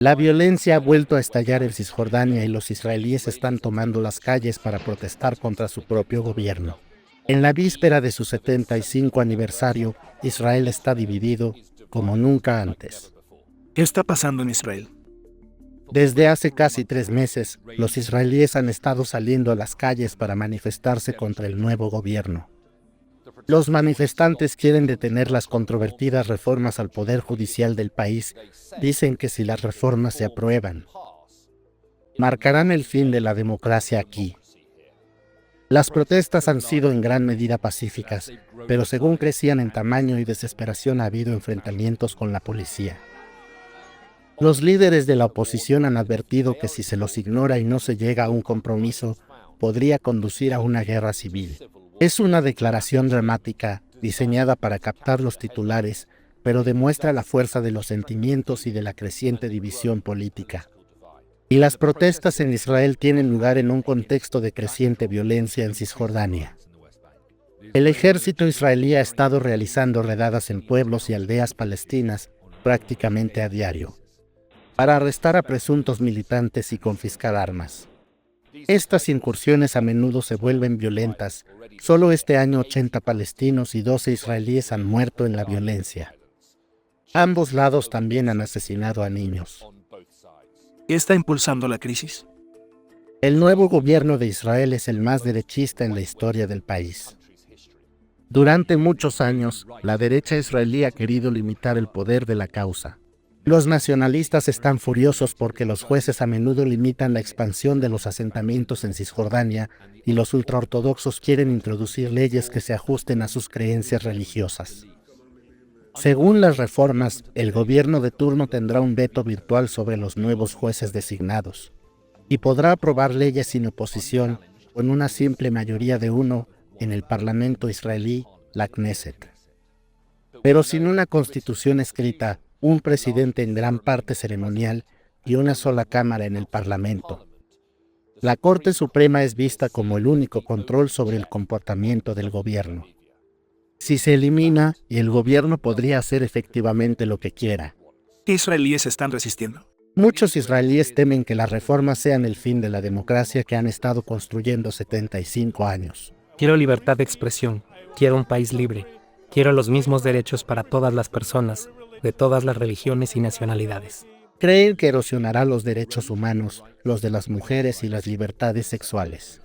La violencia ha vuelto a estallar en Cisjordania y los israelíes están tomando las calles para protestar contra su propio gobierno. En la víspera de su 75 aniversario, Israel está dividido como nunca antes. ¿Qué está pasando en Israel? Desde hace casi 3 meses, los israelíes han estado saliendo a las calles para manifestarse contra el nuevo gobierno. Los manifestantes quieren detener las controvertidas reformas al poder judicial del país. Dicen que si las reformas se aprueban, marcarán el fin de la democracia aquí. Las protestas han sido en gran medida pacíficas, pero según crecían en tamaño y desesperación ha habido enfrentamientos con la policía. Los líderes de la oposición han advertido que si se los ignora y no se llega a un compromiso, podría conducir a una guerra civil. Es una declaración dramática, diseñada para captar los titulares, pero demuestra la fuerza de los sentimientos y de la creciente división política. Y las protestas en Israel tienen lugar en un contexto de creciente violencia en Cisjordania. El ejército israelí ha estado realizando redadas en pueblos y aldeas palestinas prácticamente a diario, para arrestar a presuntos militantes y confiscar armas. Estas incursiones a menudo se vuelven violentas. Solo este año 80 palestinos y 12 israelíes han muerto en la violencia. Ambos lados también han asesinado a niños. ¿Qué está impulsando la crisis? El nuevo gobierno de Israel es el más derechista en la historia del país. Durante muchos años, la derecha israelí ha querido limitar el poder de la causa. Los nacionalistas están furiosos porque los jueces a menudo limitan la expansión de los asentamientos en Cisjordania y los ultraortodoxos quieren introducir leyes que se ajusten a sus creencias religiosas. Según las reformas, el gobierno de turno tendrá un veto virtual sobre los nuevos jueces designados y podrá aprobar leyes sin oposición con una simple mayoría de 1 en el Parlamento israelí, la Knesset. Pero sin una constitución escrita, un presidente en gran parte ceremonial y una sola cámara en el Parlamento. La Corte Suprema es vista como el único control sobre el comportamiento del gobierno. Si se elimina, el gobierno podría hacer efectivamente lo que quiera. ¿Qué israelíes están resistiendo? Muchos israelíes temen que las reformas sean el fin de la democracia que han estado construyendo 75 años. Quiero libertad de expresión, quiero un país libre, quiero los mismos derechos para todas las personas, de todas las religiones y nacionalidades. Creen que erosionará los derechos humanos, los de las mujeres y las libertades sexuales.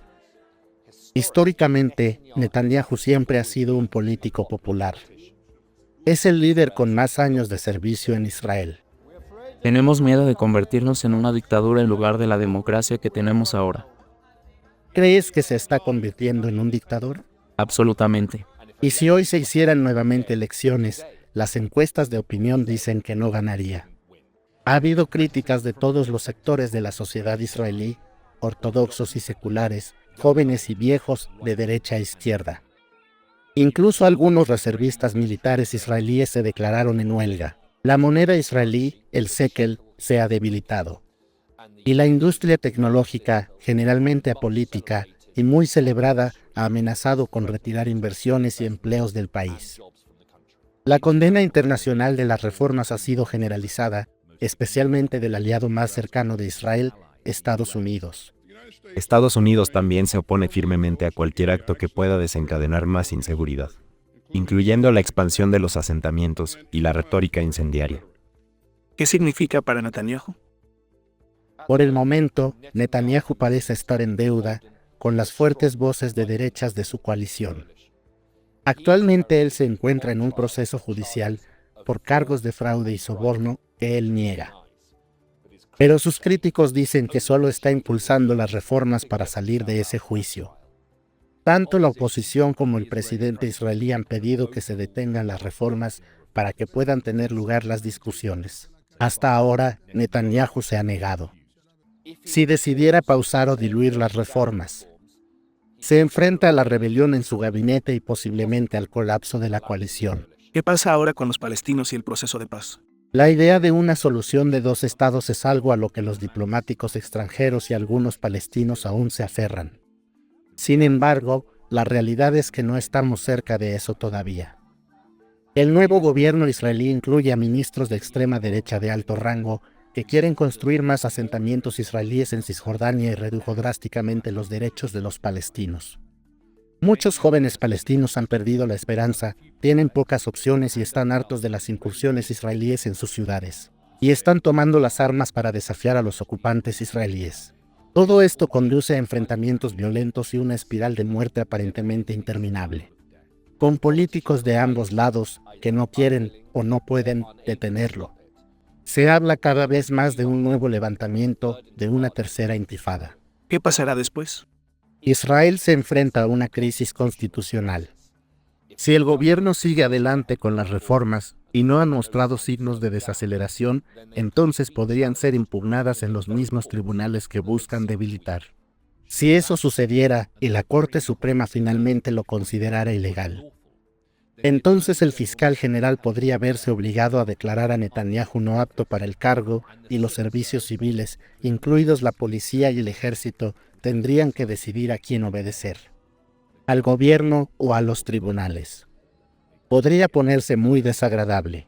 Históricamente, Netanyahu siempre ha sido un político popular. Es el líder con más años de servicio en Israel. Tenemos miedo de convertirnos en una dictadura en lugar de la democracia que tenemos ahora. ¿Crees que se está convirtiendo en un dictador? Absolutamente. Y si hoy se hicieran nuevamente elecciones, las encuestas de opinión dicen que no ganaría. Ha habido críticas de todos los sectores de la sociedad israelí, ortodoxos y seculares, jóvenes y viejos, de derecha a izquierda. Incluso algunos reservistas militares israelíes se declararon en huelga. La moneda israelí, el shekel, se ha debilitado. Y la industria tecnológica, generalmente apolítica y muy celebrada, ha amenazado con retirar inversiones y empleos del país. La condena internacional de las reformas ha sido generalizada, especialmente del aliado más cercano de Israel, Estados Unidos. Estados Unidos también se opone firmemente a cualquier acto que pueda desencadenar más inseguridad, incluyendo la expansión de los asentamientos y la retórica incendiaria. ¿Qué significa para Netanyahu? Por el momento, Netanyahu parece estar en deuda con las fuertes voces de derechas de su coalición. Actualmente él se encuentra en un proceso judicial por cargos de fraude y soborno que él niega. Pero sus críticos dicen que solo está impulsando las reformas para salir de ese juicio. Tanto la oposición como el presidente israelí han pedido que se detengan las reformas para que puedan tener lugar las discusiones. Hasta ahora, Netanyahu se ha negado. Si decidiera pausar o diluir las reformas, se enfrenta a la rebelión en su gabinete y posiblemente al colapso de la coalición. ¿Qué pasa ahora con los palestinos y el proceso de paz? La idea de una solución de 2 estados es algo a lo que los diplomáticos extranjeros y algunos palestinos aún se aferran. Sin embargo, la realidad es que no estamos cerca de eso todavía. El nuevo gobierno israelí incluye a ministros de extrema derecha de alto rango que quieren construir más asentamientos israelíes en Cisjordania y redujo drásticamente los derechos de los palestinos. Muchos jóvenes palestinos han perdido la esperanza, tienen pocas opciones y están hartos de las incursiones israelíes en sus ciudades, y están tomando las armas para desafiar a los ocupantes israelíes. Todo esto conduce a enfrentamientos violentos y una espiral de muerte aparentemente interminable, con políticos de ambos lados que no quieren o no pueden detenerlo. Se habla cada vez más de un nuevo levantamiento, de una tercera intifada. ¿Qué pasará después? Israel se enfrenta a una crisis constitucional. Si el gobierno sigue adelante con las reformas y no han mostrado signos de desaceleración, entonces podrían ser impugnadas en los mismos tribunales que buscan debilitar. Si eso sucediera y la Corte Suprema finalmente lo considerara ilegal, entonces el fiscal general podría verse obligado a declarar a Netanyahu no apto para el cargo y los servicios civiles, incluidos la policía y el ejército, tendrían que decidir a quién obedecer, al gobierno o a los tribunales. Podría ponerse muy desagradable.